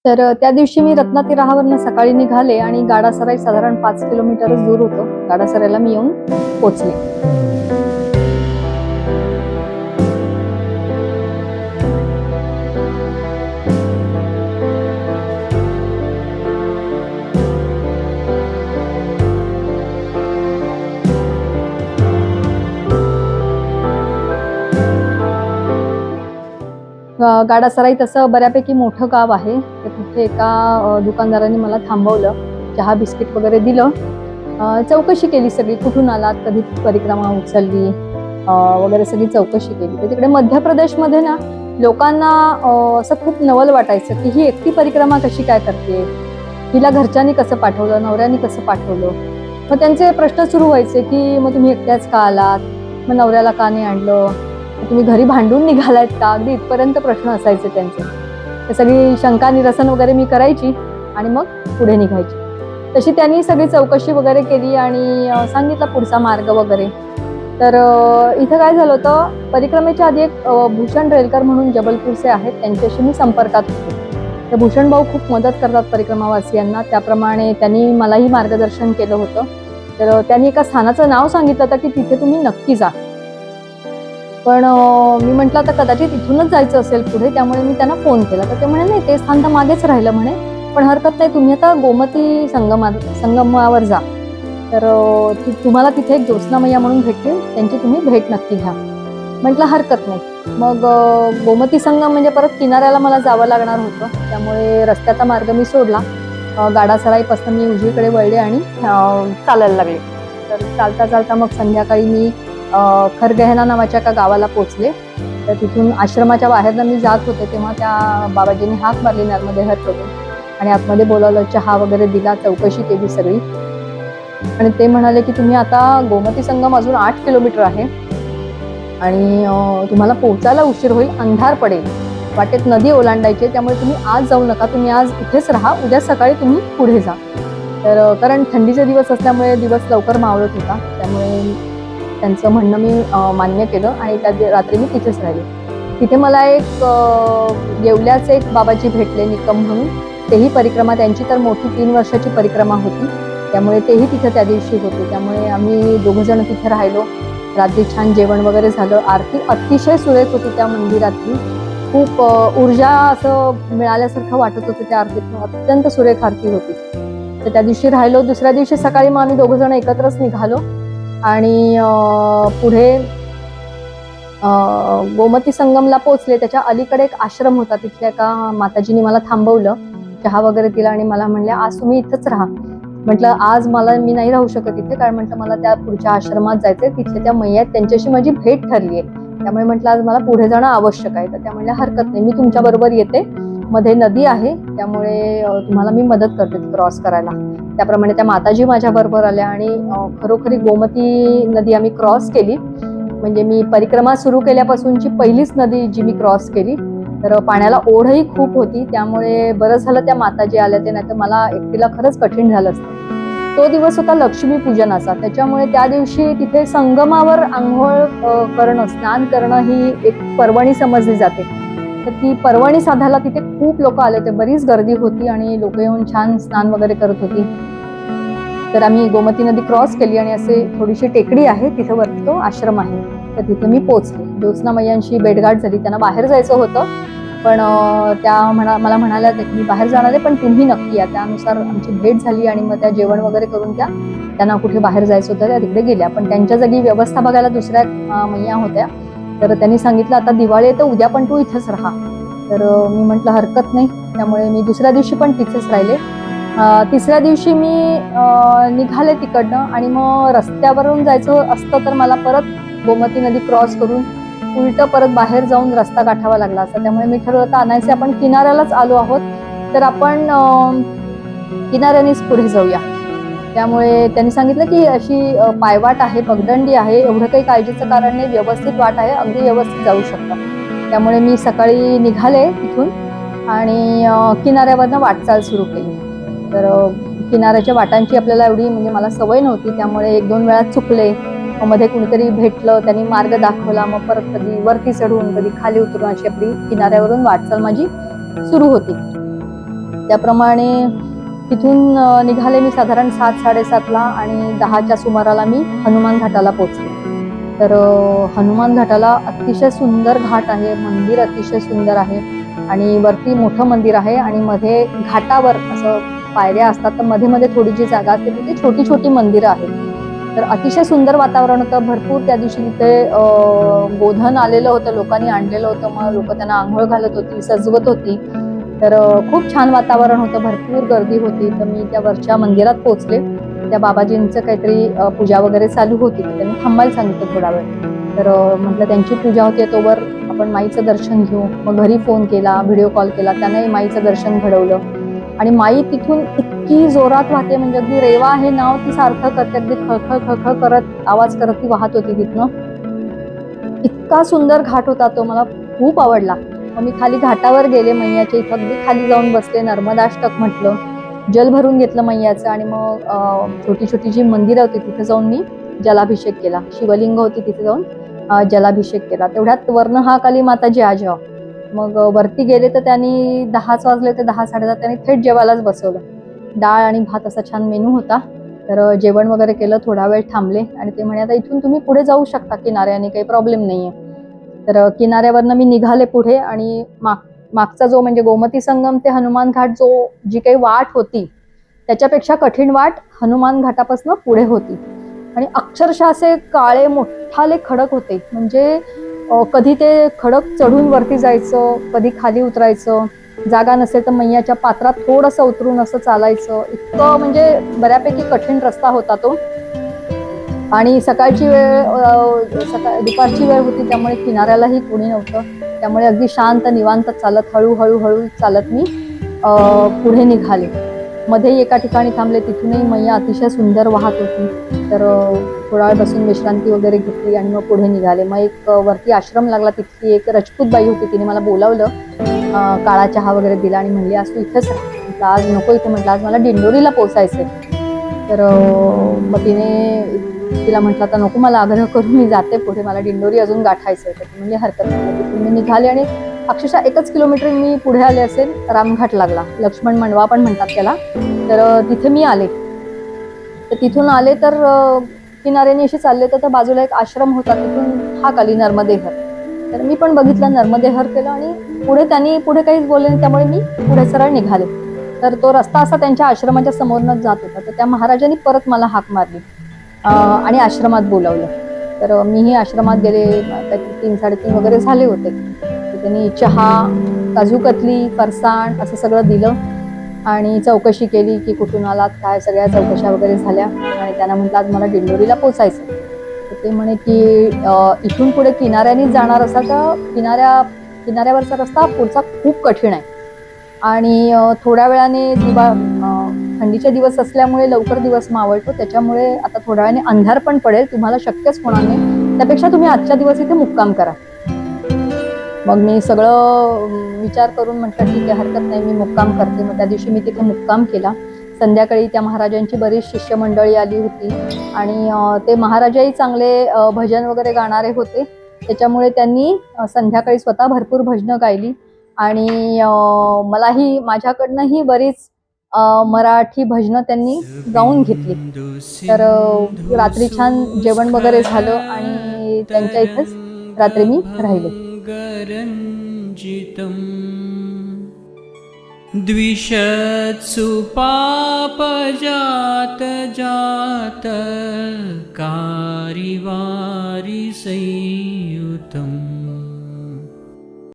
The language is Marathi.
तर त्या दिवशी मी रत्नातिराहावरनं सकाळी निघाले आणि गाडासराई साधारण 5 किलोमीटरच दूर होतं. गाडासराईला मी येऊन पोचले. गाडासराई तसं बऱ्यापैकी मोठं गाव आहे. तर तिथे एका दुकानदाराने मला थांबवलं. चहा बिस्किट वगैरे दिलं. चौकशी केली सगळी, कुठून आलात, कधी परिक्रमा उचलली वगैरे सगळी चौकशी केली. तर तिकडे मध्य प्रदेशमध्ये ना लोकांना असं खूप नवल वाटायचं की ही एकटी परिक्रमा कशी काय करते, हिला घरच्यांनी कसं पाठवलं, नवऱ्याने कसं पाठवलं. मग त्यांचे प्रश्न सुरू व्हायचे की मग तुम्ही एकट्याच का आलात, मग नवऱ्याला का नाही आणलं, तुम्ही घरी भांडून निघालायत का, अगदी इथपर्यंत प्रश्न असायचे त्यांचे. तर सगळी शंका निरसन वगैरे मी करायची आणि मग पुढे निघायची. तशी त्यांनी सगळी चौकशी वगैरे केली आणि सांगितलं पुढचा मार्ग वगैरे. तर इथं काय झालं होतं, परिक्रमेच्या आधी एक भूषण रेलकर म्हणून जबलपूरचे आहेत, त्यांच्याशी मी संपर्कात होते. तर भूषण भाऊ खूप मदत करतात परिक्रमावासियांना, त्याप्रमाणे त्यांनी मलाही मार्गदर्शन केलं होतं. तर त्यांनी एका स्थानाचं नाव सांगितलं होतं की तिथे तुम्ही नक्की जा. पण मी म्हटलं आता कदाचित इथूनच जायचं असेल पुढे, त्यामुळे मी त्यांना फोन केला. तर ते म्हणे नाही, ते स्थान तर मागेच राहिलं म्हणे, पण हरकत नाही, तुम्ही आता गोमती संगमावर जा. तर तुम्हाला तिथे एक ज्योत्स्ना मैया म्हणून भेटतील, त्यांची तुम्ही भेट नक्की घ्या. म्हटलं हरकत नाही. मग गोमती संगम म्हणजे परत किनाऱ्याला मला जावं लागणार होतं, त्यामुळे रस्त्याचा मार्ग मी सोडला. गाडासराईपासून मी उजवीकडे वळले आणि चालायला लागले. तर चालता चालता मग संध्याकाळी मी खरगहना नावाच्या एका गावाला पोचले. तर तिथून आश्रमाच्या बाहेरनं मी जात होते, तेव्हा त्या बाबाजींनी हाक मारली नर्मदे हर करून आणि आतमध्ये बोलावलं, चहा वगैरे दिला, चौकशी केली सगळी. आणि ते म्हणाले की तुम्ही आता गोमती संगम अजून 8 किलोमीटर आहे आणि तुम्हाला पोहोचायला उशीर होईल, अंधार पडेल, वाटेत नदी ओलांडायची, त्यामुळे तुम्ही आज जाऊ नका, तुम्ही आज इथेच राहा, उद्या सकाळी तुम्ही पुढे जा. तर कारण थंडीचे दिवस असल्यामुळे दिवस लवकर मावळत होता, त्यामुळे त्यांचं म्हणणं मी मान्य केलं आणि त्या रात्री मी तिथेच राहिले. तिथे मला एक येवल्याचे एक बाबाजी भेटले, निकम म्हणून. तेही परिक्रमा, त्यांची तर मोठी 3 वर्षाची परिक्रमा होती, त्यामुळे तेही तिथे त्या दिवशी होते. त्यामुळे आम्ही दोघंजण तिथे राहिलो. रात्री छान जेवण वगैरे झालं. आरती अतिशय सुरेख होती त्या मंदिरातली. खूप ऊर्जा असं मिळाल्यासारखं वाटत होतं त्या आरतीतून. अत्यंत सुरेख आरती होती. तर त्या दिवशी राहिलो. दुसऱ्या दिवशी सकाळी मग आम्ही दोघंजण एकत्रच निघालो आणि पुढे गोमती संगमला पोचले. त्याच्या अलीकडे एक आश्रम होता, तिथल्या एका माताजींनी मला थांबवलं, चहा वगैरे दिला आणि मला म्हणल्या आज तुम्ही इथंच राहा. म्हटलं आज मी नाही राहू शकत इथे, कारण म्हटलं मला त्या पुढच्या आश्रमात जायचंय, तिथल्या त्या मैया आहेत, त्यांच्याशी माझी भेट ठरली आहे, त्यामुळे म्हटलं आज मला पुढे जाणं आवश्यक आहे. तर त्या म्हणल्या हरकत नाही, मी तुमच्या बरोबर येते, मध्ये नदी आहे, त्यामुळे तुम्हाला मी मदत करते क्रॉस करायला. त्याप्रमाणे त्या माताजी माझ्या बरोबर आल्या आणि खरोखरी गोमती नदी आम्ही क्रॉस केली. म्हणजे मी परिक्रमा सुरू केल्यापासूनची पहिलीच नदी जी मी क्रॉस केली. तर पाण्याला ओढही खूप होती, त्यामुळे बरं झालं त्या माताजी आल्या, ते नाही तर मला एकटीला खरंच कठीण झालं असतं. तो दिवस होता लक्ष्मीपूजनाचा, त्याच्यामुळे त्या दिवशी तिथे संगमावर आंघोळ करणं, स्नान करणं ही एक पर्वणी समजली जाते. तर ती पर्वणी साधायला तिथे खूप लोक आले होते, बरीच गर्दी होती आणि लोक येऊन छान स्नान वगैरे करत होती. तर आम्ही गोमती नदी क्रॉस केली आणि असे थोडीशी टेकडी आहे, तिथे वरती तो आश्रम आहे, तर तिथे मी पोहोचले. ज्योत्स्ना मैयांशी भेटगाठ झाली. त्यांना बाहेर जायचं होतं, पण त्या मला म्हणाल्या की मी बाहेर जाणार आहे, पण तुम्ही नक्की या. त्यानुसार आमची भेट झाली आणि मग त्या जेवण वगैरे करून त्यांना कुठे बाहेर जायचं होतं त्या तिकडे गेल्या. पण त्यांच्या जागी व्यवस्था बघायला दुसऱ्या मैया होत्या. तर त्यांनी सांगितलं आता दिवाळी आहे, तर उद्या पण तू इथेच राहा. तर मी म्हटलं हरकत नाही, त्यामुळे मी दुसऱ्या दिवशी पण तिथेच राहिले. तिसऱ्या दिवशी मी निघाले तिकडनं आणि मग रस्त्यावरून जायचं असतं तर मला परत गोमती नदी क्रॉस करून उलट परत बाहेर जाऊन रस्ता गाठावा लागला असता. त्यामुळे मी ठरवलं तर अनायसे आपण किनाऱ्यालाच आलो आहोत, तर आपण किनाऱ्यानेच पुढे जाऊया. त्यामुळे त्यांनी सांगितलं की अशी पायवाट आहे, पगदंडी आहे, एवढं काही काळजीचं कारण नाही, व्यवस्थित वाट आहे, अगदी व्यवस्थित जाऊ शकता. त्यामुळे मी सकाळी निघाले तिथून आणि किनाऱ्यावरनं वाटचाल सुरू केली. तर किनाऱ्याच्या वाटांची आपल्याला एवढी म्हणजे मला सवय नव्हती, त्यामुळे 1-2 वेळा चुकले. मग मध्ये कुणीतरी भेटलं, त्यांनी मार्ग दाखवला, मग परत कधी वरती चढून कधी खाली उतरून अशी आपली किनाऱ्यावरून वाटचाल माझी सुरू होती. त्याप्रमाणे तिथून निघाले मी साधारण 7-7:30ला आणि 10च्या सुमाराला मी हनुमान घाटाला पोचले. तर हनुमान घाटाला अतिशय सुंदर घाट आहे, मंदिर अतिशय सुंदर आहे आणि वरती मोठं मंदिर आहे आणि मध्ये घाटावर असं पायऱ्या असतात, तर मध्ये मध्ये थोडी जी जागा असते तिथे छोटी छोटी मंदिरं आहेत. तर अतिशय सुंदर वातावरण होतं. भरपूर त्या दिवशी तिथे गोधन आलेलं होतं, लोकांनी आणलेलं होतं. मग लोक त्यांना आंघोळ घालत होती, सजवत होती. तर खूप छान वातावरण होतं, भरपूर गर्दी होती. तर मी त्या वरच्या मंदिरात पोहोचले. त्या बाबाजींचं काहीतरी पूजा वगैरे चालू होती, त्यांनी थांबायला सांगितलं थोडा वेळ. तर म्हटलं त्यांची पूजा होती तोवर आपण माईचं दर्शन घेऊ. मग घरी फोन केला, व्हिडिओ कॉल केला, त्यानेही माईचं दर्शन घडवलं. आणि माई तिथून इतकी जोरात वाहते, म्हणजे अगदी रेवा हे नाव ती सारखं करते, अगदी खळखळ खळखळ करत आवाज करत ती वाहत होती तिथनं. इतका सुंदर घाट होता तो, मला खूप आवडला. मग मी खाली घाटावर गेले, मैयाच्या इथं अगदी खाली जाऊन बसले, नर्मदाष्टक म्हटलं, जल भरून घेतलं मैयाचं आणि मग छोटी छोटी जी मंदिरं होती तिथे जाऊन मी जलाभिषेक केला. शिवलिंग होती तिथे जाऊन जलाभिषेक केला. तेवढ्यात वर्ण हा काली माताजी आ जाओ. मग वरती गेले तर त्यांनी 10च वाजले, तर 10-10:30 त्यांनी थेट जेवायलाच बसवलं. डाळ आणि भात असा छान मेनू होता. तर जेवण वगैरे केलं, थोडा वेळ थांबले आणि ते म्हणे आता इथून तुम्ही पुढे जाऊ शकता किनाऱ्याने, काही प्रॉब्लेम नाहीये. तर किनाऱ्यावरनं मी निघाले पुढे आणि मागचा जो म्हणजे गोमती संगम ते हनुमान घाट जी काही वाट होती त्याच्यापेक्षा कठीण वाट हनुमान घाटापासून पुढे होती. आणि अक्षरशः असे काळे मोठाले खडक होते, म्हणजे कधी ते खडक चढून वरती जायचं, कधी खाली उतरायचं, जागा नसेल तर मैयाच्या पात्रात थोडंसं उतरून असं चालायचं. इतकं म्हणजे बऱ्यापैकी कठीण रस्ता होता तो. आणि सकाळची वेळ दुपारची वेळ होती, त्यामुळे किनाऱ्यालाही कोणी नव्हतं. त्यामुळे अगदी शांत निवांत चालत हळूहळू चालत मी पुढे निघाले. मध्ये एका ठिकाणी थांबले, तिथूनही मैया अतिशय सुंदर वाहत होती. तर थोडा वेळ बसून विश्रांती वगैरे घेतली आणि मग पुढे निघाले. मग एक वरती आश्रम लागला, तिथली एक रजपूत बाई होती, तिने मला बोलावलं, काळा चहा वगैरे दिला आणि म्हणली आज तू इथेच राहा. म्हटलं आज नको इथे, म्हटलं आज मला दिंडोरीला पोचायचंय. तर मग तिला म्हटलं आता नको मला आग्रह करून, मी जाते पुढे, मला दिंडोरी अजून गाठायचंय. तर ती म्हणजे हरकत नाही. तिथून मी निघाले आणि अक्षरशः 1 किलोमीटर मी पुढे आले असेल, रामघाट लागला, लक्ष्मण मंडवा पण म्हणतात त्याला. तर तिथे मी आले. तर तिथून आले तर किनाऱ्याने अशी चालले, तर बाजूला एक आश्रम होता, तिथून हाक आली नर्मदेहर. तर मी पण बघितलं, नर्मदेहर केलं आणि त्यांनी पुढे काहीच बोलले नाही, त्यामुळे मी पुढे सरळ निघाले. तर तो रस्ता असा त्यांच्या आश्रमाच्या समोरनच जात होता. तर त्या महाराजांनी परत मला हाक मारली आणि आश्रमात बोलावलं. तर मीही आश्रमात गेले, काहीतरी 3-3:30 वगैरे झाले होते. तर त्यांनी चहा, काजू कतली, फरसाण असं सगळं दिलं आणि चौकशी केली की कुठून आलात काय, सगळ्या चौकशा वगैरे झाल्या. आणि त्यांना म्हटलं आज मला दिंडोरीला पोचायचं. तर ते म्हणे की इथून पुढे किनाऱ्यानेच जाणार असा तर किनाऱ्यावरचा रस्ता पुढचा खूप कठीण आहे आणि थोड्या वेळाने थंडीचे दिवस असल्यामुळे लवकर दिवस मावळतो, त्याच्यामुळे आता थोड्या वेळाने अंधार पण पडेल, तुम्हाला शक्यच होणार नाही. त्यापेक्षा तुम्ही आजच्या दिवस इथे मुक्काम करा. मग मी सगळं विचार करून म्हटलं ठीक आहे, हरकत नाही, मी मुक्काम करते. मग त्या दिवशी मी तिथे मुक्काम केला. संध्याकाळी त्या महाराजांची बरीच शिष्यमंडळी आली होती आणि ते महाराजही चांगले भजन वगैरे गाणारे होते, त्याच्यामुळे त्यांनी संध्याकाळी स्वतः भरपूर भजनं गायली आणि मलाही माझ्याकडनंही बरीच मराठी भजनं त्यांनी गाऊन घेतली. तर रात्री छान जेवण वगैरे झालं आणि त्यांच्या इथेच रात्री मी राहिले. द्विषत्सु पापजात जात कारिवारि संयुतम्